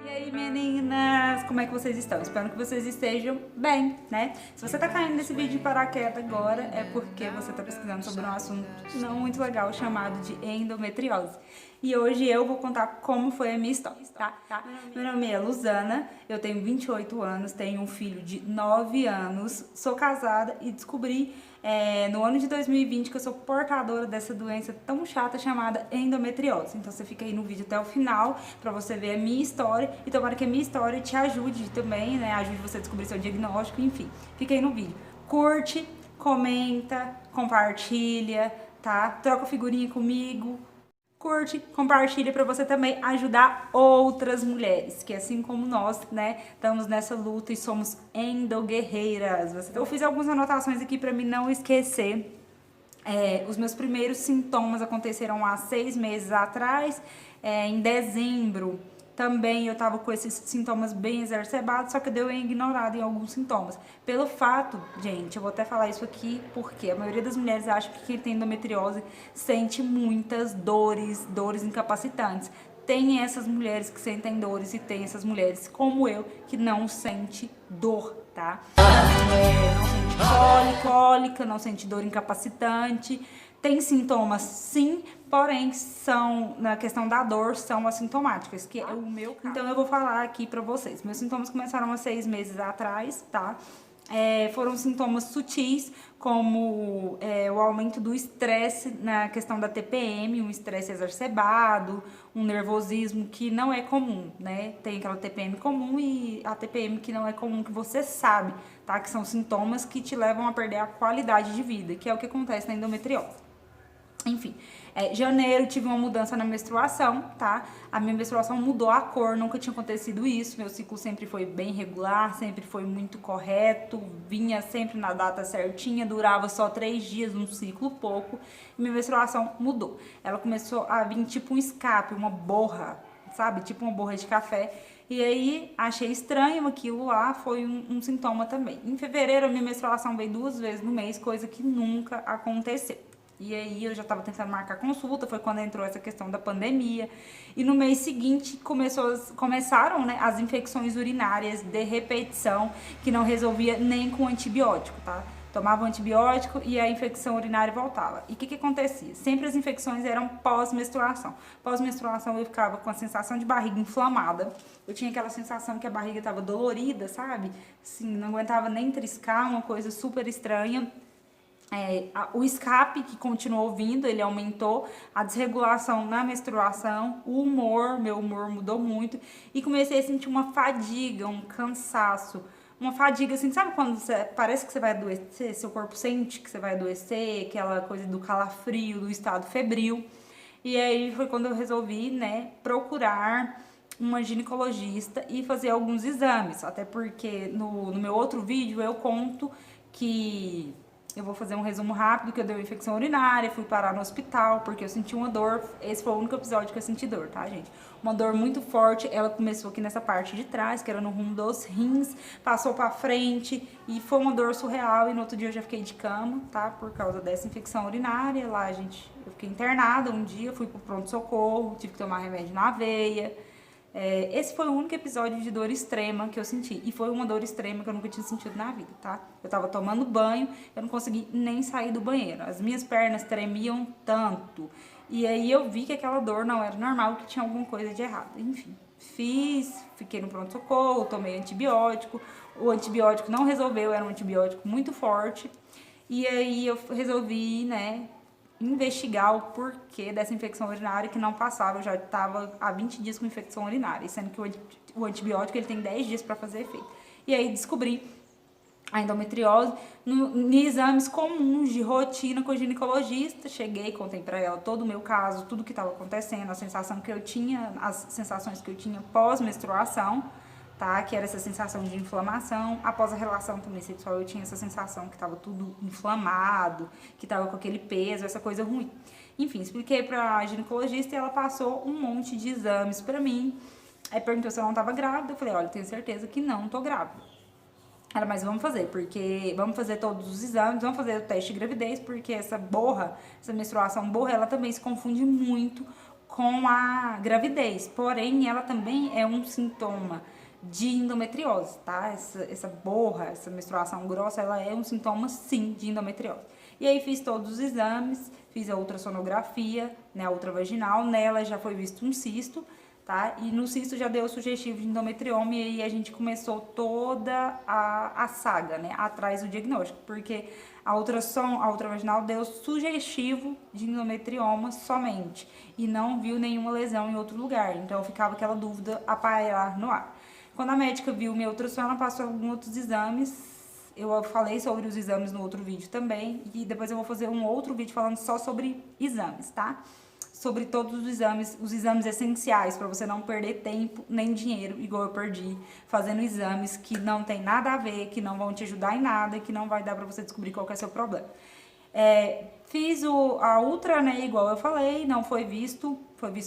E aí, meninas, como é que vocês estão? Espero que vocês estejam bem, né? Se você tá caindo nesse vídeo de paraquedas agora, é porque você tá pesquisando sobre um assunto não muito legal chamado de endometriose. E hoje eu vou contar como foi a minha história, tá? Meu nome é Luzana, eu tenho 28 anos, tenho um filho de 9 anos, sou casada e descobri no ano de 2020 que eu sou portadora dessa doença tão chata chamada endometriose. Então você fica aí no vídeo até o final pra você ver a minha história e tomara que a minha história te ajude também, né? Ajude você a descobrir seu diagnóstico, enfim. Fica aí no vídeo. Curte, comenta, compartilha, tá? Troca figurinha comigo. Curte, compartilha para você também ajudar outras mulheres que assim como nós, né, estamos nessa luta e somos endoguerreiras. Eu fiz algumas anotações aqui para mim não esquecer. Os meus primeiros sintomas aconteceram há 6 meses atrás, em dezembro. Também eu tava com esses sintomas bem exacerbados, só que eu dei uma ignorada em alguns sintomas. Pelo fato, gente, eu vou até falar isso aqui, porque a maioria das mulheres acha que quem tem endometriose sente muitas dores incapacitantes. Tem essas mulheres que sentem dores e tem essas mulheres, como eu, que não sente dor, tá? Não sente cólica, não sente dor incapacitante. Tem sintomas, sim, porém são, na questão da dor, são assintomáticas, que é o meu caso. Então eu vou falar aqui pra vocês. Meus sintomas começaram há 6 meses atrás, tá? Foram sintomas sutis, como o aumento do estresse na questão da TPM, um estresse exacerbado, um nervosismo que não é comum, né? Tem aquela TPM comum e a TPM que não é comum, que você sabe, tá? Que são sintomas que te levam a perder a qualidade de vida, que é o que acontece na endometriose. Enfim, janeiro tive uma mudança na menstruação, tá? A minha menstruação mudou a cor, nunca tinha acontecido isso. Meu ciclo sempre foi bem regular, sempre foi muito correto, vinha sempre na data certinha, durava só 3 dias, um ciclo pouco. E minha menstruação mudou. Ela começou a vir tipo um escape, uma borra, sabe? Tipo uma borra de café. E aí, achei estranho aquilo lá, foi um sintoma também. Em fevereiro, a minha menstruação veio 2 vezes no mês, coisa que nunca aconteceu. E aí eu já tava tentando marcar consulta, foi quando entrou essa questão da pandemia. E no mês seguinte começaram, né, as infecções urinárias de repetição, que não resolvia nem com antibiótico, tá? Tomava um antibiótico e a infecção urinária voltava. E o que acontecia? Sempre as infecções eram pós-menstruação. Pós-menstruação eu ficava com a sensação de barriga inflamada. Eu tinha aquela sensação que a barriga estava dolorida, sabe? Assim, não aguentava nem triscar, uma coisa super estranha. O escape que continuou vindo, ele aumentou, a desregulação na menstruação, meu humor mudou muito e comecei a sentir uma fadiga, um cansaço, uma fadiga assim, sabe quando parece que você vai adoecer, seu corpo sente que você vai adoecer, aquela coisa do calafrio, do estado febril. E aí foi quando eu resolvi, né, procurar uma ginecologista e fazer alguns exames, até porque no meu outro vídeo eu conto que eu vou fazer um resumo rápido, que eu dei uma infecção urinária, fui parar no hospital, porque eu senti uma dor, esse foi o único episódio que eu senti dor, tá, gente? Uma dor muito forte, ela começou aqui nessa parte de trás, que era no rumo dos rins, passou pra frente, e foi uma dor surreal, e no outro dia eu já fiquei de cama, tá, por causa dessa infecção urinária, lá, gente, eu fiquei internada um dia, fui pro pronto-socorro, tive que tomar remédio na veia. Esse foi o único episódio de dor extrema que eu senti. E foi uma dor extrema que eu nunca tinha sentido na vida, tá? Eu tava tomando banho, eu não consegui nem sair do banheiro. As minhas pernas tremiam tanto. E aí eu vi que aquela dor não era normal, que tinha alguma coisa de errado. Enfim, fiquei no pronto-socorro, tomei antibiótico. O antibiótico não resolveu, era um antibiótico muito forte. E aí eu resolvi, né, investigar o porquê dessa infecção urinária que não passava. Eu já estava há 20 dias com infecção urinária, sendo que o antibiótico ele tem 10 dias para fazer efeito. E aí descobri a endometriose em exames comuns de rotina com o ginecologista. Cheguei, contei para ela todo o meu caso, tudo que estava acontecendo, a sensação que eu tinha, as sensações que eu tinha pós-menstruação, tá? Que era essa sensação de inflamação. Após a relação também sexual, eu tinha essa sensação que tava tudo inflamado, que tava com aquele peso, essa coisa ruim. Enfim, expliquei pra ginecologista e ela passou um monte de exames pra mim. Aí perguntou se eu não tava grávida. Eu falei, olha, tenho certeza que não tô grávida. Ela, mas vamos fazer, porque vamos fazer todos os exames, vamos fazer o teste de gravidez, porque essa menstruação borra, ela também se confunde muito com a gravidez, porém ela também é um sintoma de endometriose, tá? Essa borra, essa menstruação grossa, ela é um sintoma, sim, de endometriose. E aí fiz todos os exames, fiz a ultrassonografia, né, a ultravaginal, nela já foi visto um cisto, tá? E no cisto já deu sugestivo de endometrioma e aí a gente começou toda a saga, né, atrás do diagnóstico, porque a ultravaginal deu sugestivo de endometrioma somente e não viu nenhuma lesão em outro lugar, então ficava aquela dúvida a pairar no ar. Quando a médica viu minha ultrassom, ela passou alguns outros exames. Eu falei sobre os exames no outro vídeo também. E depois eu vou fazer um outro vídeo falando só sobre exames, tá? Sobre todos os exames essenciais, para você não perder tempo nem dinheiro, igual eu perdi, fazendo exames que não tem nada a ver, que não vão te ajudar em nada e que não vai dar para você descobrir qual que é o seu problema. Fiz a ultra, né, igual eu falei, não foi visto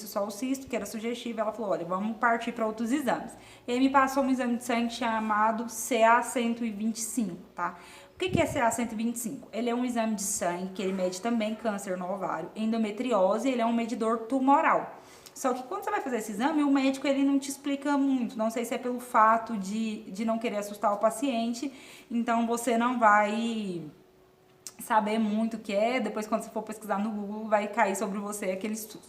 só o cisto, que era sugestivo. Ela falou, olha, vamos partir para outros exames. E aí me passou um exame de sangue chamado CA125, tá? O que é CA125? Ele é um exame de sangue que ele mede também câncer no ovário, endometriose, ele é um medidor tumoral. Só que quando você vai fazer esse exame, o médico ele não te explica muito. Não sei se é pelo fato de não querer assustar o paciente, então você não vai saber muito o que é, depois quando você for pesquisar no Google vai cair sobre você aquele estudo.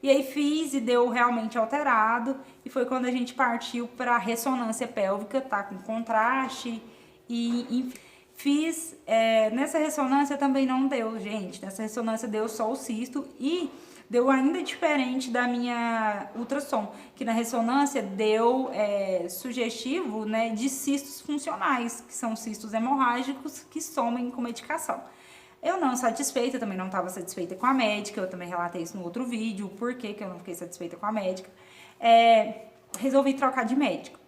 E aí fiz e deu realmente alterado, e foi quando a gente partiu para ressonância pélvica, tá, com contraste, e fiz, nessa ressonância também não deu, gente, nessa ressonância deu só o cisto, e deu ainda diferente da minha ultrassom, que na ressonância deu sugestivo, né, de cistos funcionais, que são cistos hemorrágicos que somem com medicação. Eu não satisfeita, também não estava satisfeita com a médica, eu também relatei isso no outro vídeo, por que eu não fiquei satisfeita com a médica. Resolvi trocar de médico.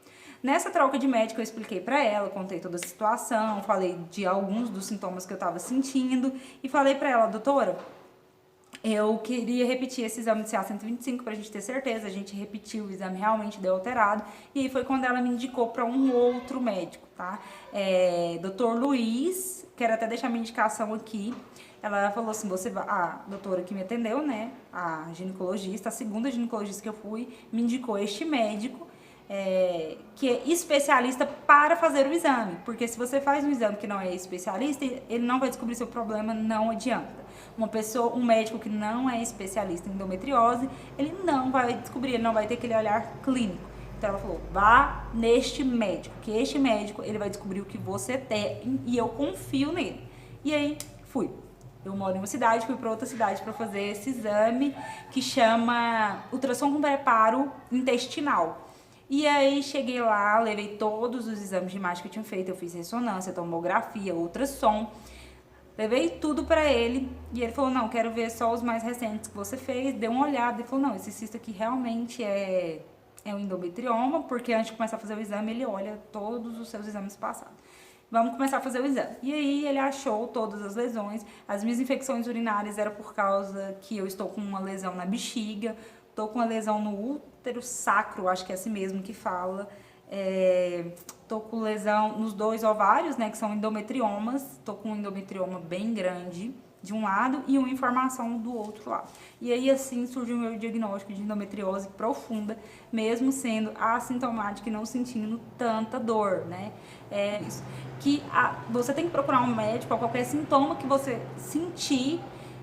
Nessa troca de médico eu expliquei pra ela, contei toda a situação, falei de alguns dos sintomas que eu tava sentindo e falei pra ela, doutora, eu queria repetir esse exame de CA125 pra gente ter certeza. A gente repetiu, o exame realmente deu alterado. E aí foi quando ela me indicou pra um outro médico, tá? Dr. Luiz, quero até deixar minha indicação aqui. Ela falou assim, a doutora que me atendeu, né? A ginecologista, a segunda ginecologista que eu fui, me indicou este médico. Que é especialista para fazer o exame, porque se você faz um exame que não é especialista, ele não vai descobrir seu problema, não adianta. Um médico que não é especialista em endometriose, ele não vai descobrir, ele não vai ter aquele olhar clínico. Então ela falou, vá neste médico, que este médico, ele vai descobrir o que você tem e eu confio nele. E aí, fui. Eu moro em uma cidade, fui para outra cidade para fazer esse exame que chama ultrassom com preparo intestinal. E aí cheguei lá, levei todos os exames de imagem que eu tinha feito, eu fiz ressonância, tomografia, ultrassom, levei tudo pra ele e ele falou, não, quero ver só os mais recentes que você fez, deu uma olhada e falou, não, esse cisto aqui realmente é um endometrioma, porque antes de começar a fazer o exame, ele olha todos os seus exames passados. Vamos começar a fazer o exame. E aí ele achou todas as lesões, as minhas infecções urinárias eram por causa que eu estou com uma lesão na bexiga, tô com uma lesão no útero sacro, acho que é assim mesmo que fala. Tô com lesão nos 2 ovários, né, que são endometriomas. Tô com um endometrioma bem grande de um lado e uma inflamação do outro lado. E aí assim surgiu o meu diagnóstico de endometriose profunda, mesmo sendo assintomática e não sentindo tanta dor, né? Isso. Você tem que procurar um médico para qualquer sintoma que você sentir,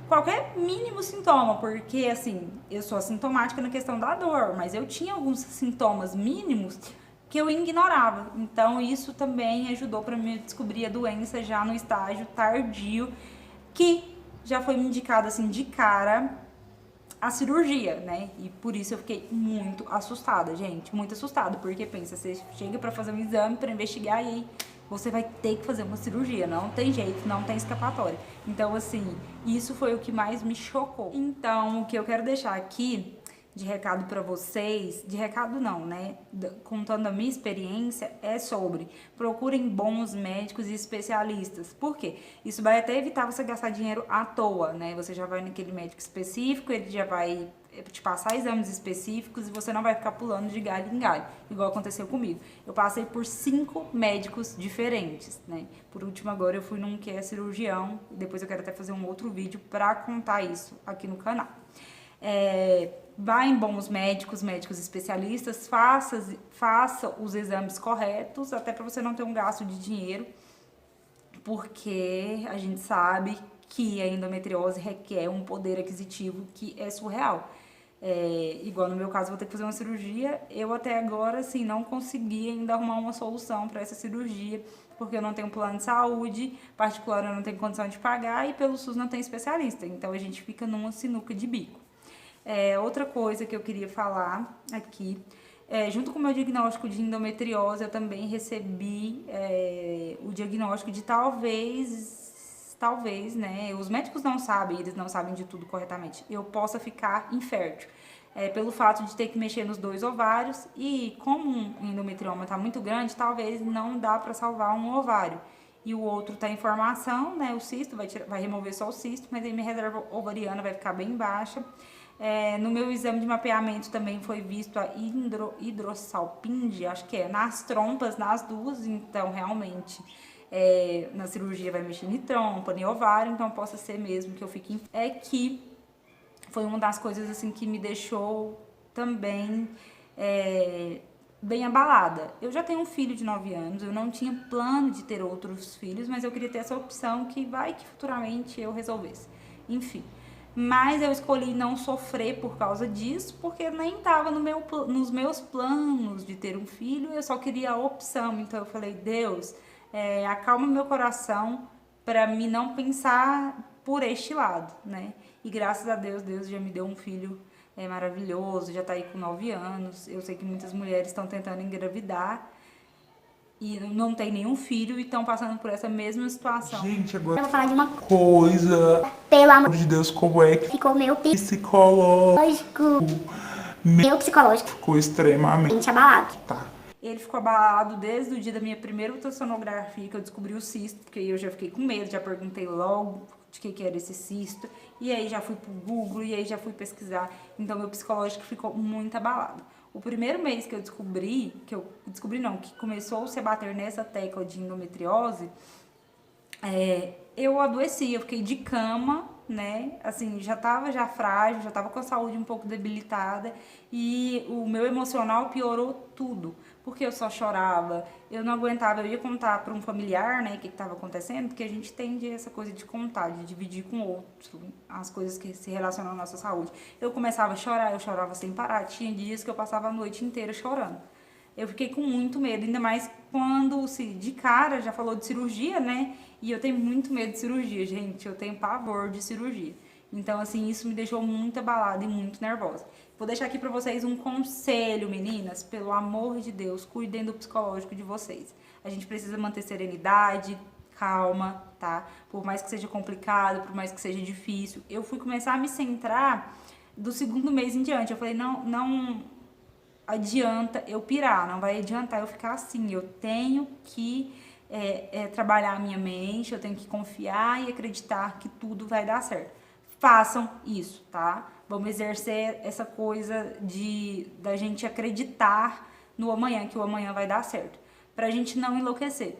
qualquer mínimo sintoma, porque assim, eu sou assintomática na questão da dor, mas eu tinha alguns sintomas mínimos que eu ignorava. Então isso também ajudou para me descobrir a doença já no estágio tardio, que já foi me indicado assim de cara a cirurgia, né? E por isso eu fiquei muito assustada, gente, muito assustada, porque pensa, você chega para fazer um exame para investigar e aí você vai ter que fazer uma cirurgia, não tem jeito, não tem escapatória. Então, assim, isso foi o que mais me chocou. Então, o que eu quero deixar aqui de recado pra vocês, de recado não, né, contando a minha experiência, é sobre procurem bons médicos e especialistas. Por quê? Isso vai até evitar você gastar dinheiro à toa, né? Você já vai naquele médico específico, ele já vai te passar exames específicos e você não vai ficar pulando de galho em galho, igual aconteceu comigo. Eu passei por 5 médicos diferentes, né? Por último, agora eu fui num que é cirurgião, depois eu quero até fazer um outro vídeo pra contar isso aqui no canal. vá em bons médicos especialistas, faça os exames corretos, até para você não ter um gasto de dinheiro, porque a gente sabe que a endometriose requer um poder aquisitivo que é surreal. Igual no meu caso, vou ter que fazer uma cirurgia. Eu até agora, assim, não consegui ainda arrumar uma solução para essa cirurgia, porque eu não tenho plano de saúde particular, eu não tenho condição de pagar, e pelo SUS não tem especialista. Então a gente fica numa sinuca de bico. Outra coisa que eu queria falar aqui, junto com o meu diagnóstico de endometriose, eu também recebi o diagnóstico de talvez, né, os médicos não sabem, eles não sabem de tudo corretamente, eu possa ficar infértil. Pelo fato de ter que mexer nos 2 ovários, e como um endometrioma tá muito grande, talvez não dá para salvar um ovário. E o outro tá em formação, né, o cisto, vai remover só o cisto, mas aí minha reserva ovariana vai ficar bem baixa. No meu exame de mapeamento também foi visto a hidrossalpinge, acho que nas trompas, nas duas, então realmente na cirurgia vai mexer em trompa, em ovário, então possa ser mesmo que eu fique... que foi uma das coisas assim que me deixou também bem abalada. Eu já tenho um filho de 9 anos, eu não tinha plano de ter outros filhos, mas eu queria ter essa opção que futuramente eu resolvesse. Enfim, mas eu escolhi não sofrer por causa disso, porque nem estava nos meus planos de ter um filho, eu só queria a opção. Então eu falei, Deus, acalma meu coração para mim não pensar por este lado, né? E graças a Deus, Deus já me deu um filho maravilhoso, já tá aí com 9 anos. Eu sei que muitas mulheres estão tentando engravidar e não tem nenhum filho e estão passando por essa mesma situação. Gente, agora eu vou falar de uma coisa, pelo amor de Deus, como é que ficou meu psicológico. Meu psicológico ficou extremamente abalado. Tá. Ele ficou abalado desde o dia da minha primeira ultrassonografia, que eu descobri o cisto, porque eu já fiquei com medo, já perguntei logo de que era esse cisto, e aí já fui pro Google, e aí já fui pesquisar, então meu psicológico ficou muito abalado. O primeiro mês que eu descobri, que começou -se a bater nessa tecla de endometriose, eu adoeci, eu fiquei de cama, né, assim, já tava frágil, já tava com a saúde um pouco debilitada, e o meu emocional piorou tudo, porque eu só chorava, eu não aguentava, eu ia contar para um familiar, né, o que estava acontecendo, porque a gente tende essa coisa de contar, de dividir com o outro as coisas que se relacionam à nossa saúde. Eu começava a chorar, eu chorava sem parar, tinha dias que eu passava a noite inteira chorando. Eu fiquei com muito medo, ainda mais quando de cara já falou de cirurgia, né? E eu tenho muito medo de cirurgia, gente. Eu tenho pavor de cirurgia. Então, assim, isso me deixou muito abalada e muito nervosa. Vou deixar aqui pra vocês um conselho, meninas. Pelo amor de Deus, cuidem do psicológico de vocês. A gente precisa manter serenidade, calma, tá? Por mais que seja complicado, por mais que seja difícil. Eu fui começar a me centrar do 2º mês em diante. Eu falei, não adianta eu pirar, não vai adiantar eu ficar assim, eu tenho que trabalhar a minha mente, eu tenho que confiar e acreditar que tudo vai dar certo. Façam isso, tá? Vamos exercer essa coisa da gente acreditar no amanhã, que o amanhã vai dar certo, pra gente não enlouquecer.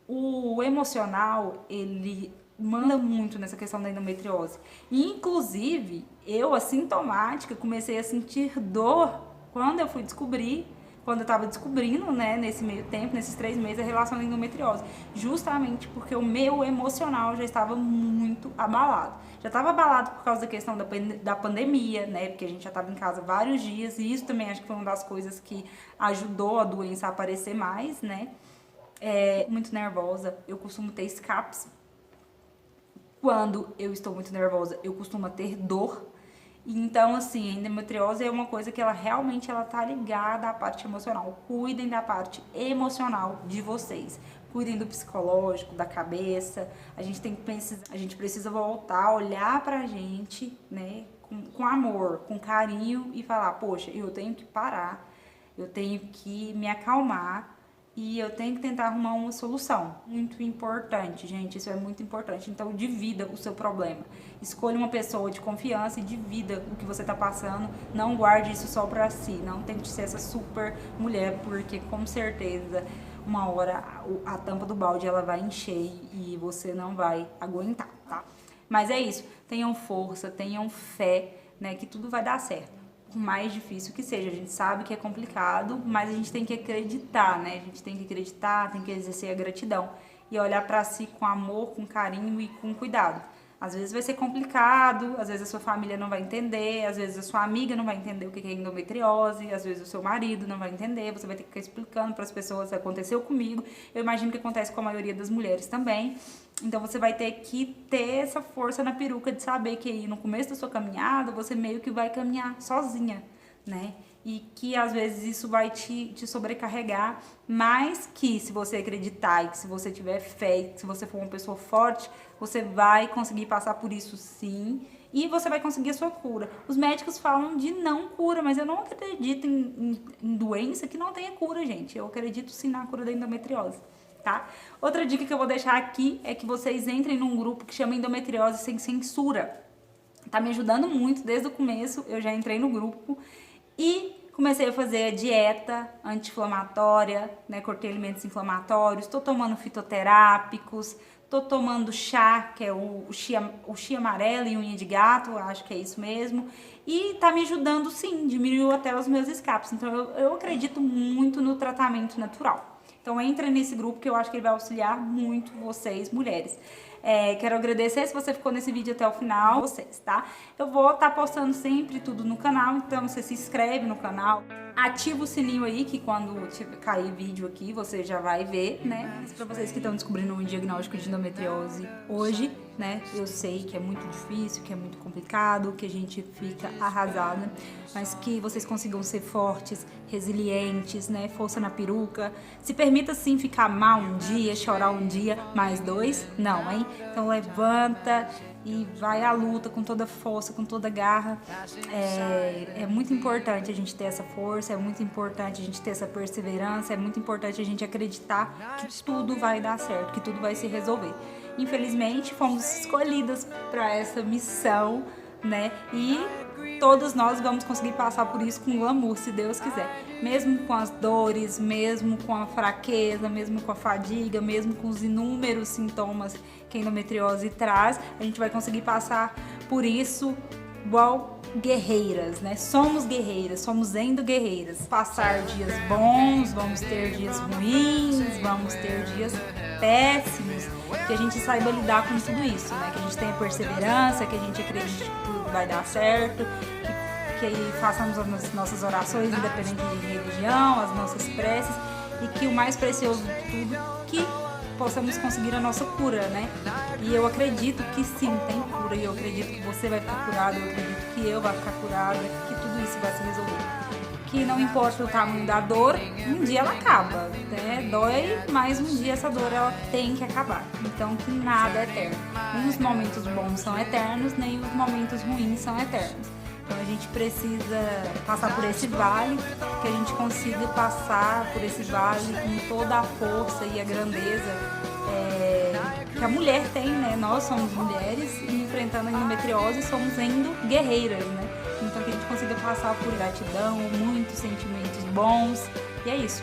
O emocional, ele manda muito nessa questão da endometriose. Inclusive, eu, assintomática, comecei a sentir dor quando eu tava descobrindo, né, nesse meio tempo, nesses 3 meses, a relação da endometriose. Justamente porque o meu emocional já estava muito abalado. Já estava abalado por causa da questão da pandemia, né, porque a gente já estava em casa vários dias, e isso também acho que foi uma das coisas que ajudou a doença a aparecer mais, né. Muito nervosa, eu costumo ter escapes. Quando eu estou muito nervosa, eu costumo ter dor. Então, assim, a endometriose é uma coisa que ela realmente tá ligada à parte emocional. Cuidem da parte emocional de vocês. Cuidem do psicológico, da cabeça. A gente precisa voltar a olhar pra gente, né, com amor, com carinho e falar, poxa, eu tenho que parar, eu tenho que me acalmar e eu tenho que tentar arrumar uma solução. Muito importante, gente, isso é muito importante. Então, divida o seu problema. Escolha uma pessoa de confiança e divida o que você tá passando. Não guarde isso só pra si. Não tente ser essa super mulher, porque com certeza uma hora a tampa do balde ela vai encher e você não vai aguentar, tá? Mas é isso. Tenham força, tenham fé, né, que tudo vai dar certo. mais difícil que seja. A gente sabe que é complicado, mas a gente tem que acreditar, né? A gente tem que acreditar, tem que exercer a gratidão e olhar pra si com amor, com carinho e com cuidado. Às vezes vai ser complicado, às vezes a sua família não vai entender, às vezes a sua amiga não vai entender o que é endometriose, às vezes o seu marido não vai entender, você vai ter que ficar explicando para as pessoas, aconteceu comigo, eu imagino que acontece com a maioria das mulheres também. Então você vai ter que ter essa força na peruca de saber que aí no começo da sua caminhada você meio que vai caminhar sozinha, né? E que às vezes isso vai te sobrecarregar, mas que se você acreditar e que se você tiver fé e que se você for uma pessoa forte, você vai conseguir passar por isso sim e você vai conseguir a sua cura. Os médicos falam de não cura, mas eu não acredito em doença que não tenha cura, gente. Eu acredito sim na cura da endometriose, tá? Outra dica que eu vou deixar aqui é que vocês entrem num grupo que chama Endometriose Sem Censura. Tá me ajudando muito desde o começo, eu já entrei no grupo e comecei a fazer a dieta anti-inflamatória, né? Cortei alimentos inflamatórios, tô tomando fitoterápicos, tô tomando chá, que é o chia amarelo e unha de gato, acho que é isso mesmo. E tá me ajudando sim, diminuiu até os meus escapes. Então eu acredito muito no tratamento natural. Então entra nesse grupo que eu acho que ele vai auxiliar muito vocês, mulheres. Quero agradecer se você ficou nesse vídeo até o final, vocês, tá? Eu vou estar postando sempre tudo no canal, então você se inscreve no canal, ativa o sininho aí, que quando cair vídeo aqui, você já vai ver, né? Pra vocês que estão descobrindo um diagnóstico de endometriose hoje, né? Eu sei que é muito difícil, que é muito complicado, que a gente fica arrasada, mas que vocês consigam ser fortes, resilientes, né? Força na peruca. Se permita sim ficar mal um dia, chorar um dia, mais 2, não, hein? Então levanta e vai à luta com toda força, com toda garra. É muito importante a gente ter essa força, é muito importante a gente ter essa perseverança, é muito importante a gente acreditar que tudo vai dar certo, que tudo vai se resolver. Infelizmente, fomos escolhidas para essa missão, né? E todos nós vamos conseguir passar por isso com glamour, se Deus quiser. Mesmo com as dores, mesmo com a fraqueza, mesmo com a fadiga, mesmo com os inúmeros sintomas que a endometriose traz, a gente vai conseguir passar por isso igual guerreiras, né? Somos guerreiras, somos endoguerreiras. Passar dias bons, vamos ter dias ruins, vamos ter dias péssimos, que a gente saiba lidar com tudo isso, né? Que a gente tenha perseverança, que a gente acredite que tudo vai dar certo, que façamos as nossas orações independente de religião, as nossas preces, e que o mais precioso de tudo, que possamos conseguir a nossa cura, né? E eu acredito que sim, tem cura, e eu acredito que você vai ficar curado, eu acredito que eu vou ficar curada, que tudo isso vai se resolver. Que não importa o tamanho da dor, um dia ela acaba, né? Dói, mas um dia essa dor ela tem que acabar. Então que nada é eterno. Nem os momentos bons são eternos, nem os momentos ruins são eternos. Então a gente precisa passar por esse vale, que a gente consiga passar por esse vale com toda a força e a grandeza que a mulher tem, né? Nós somos mulheres e enfrentando a endometriose somos guerreiras, né? Então que a gente consiga passar por gratidão, muitos sentimentos bons. E é isso.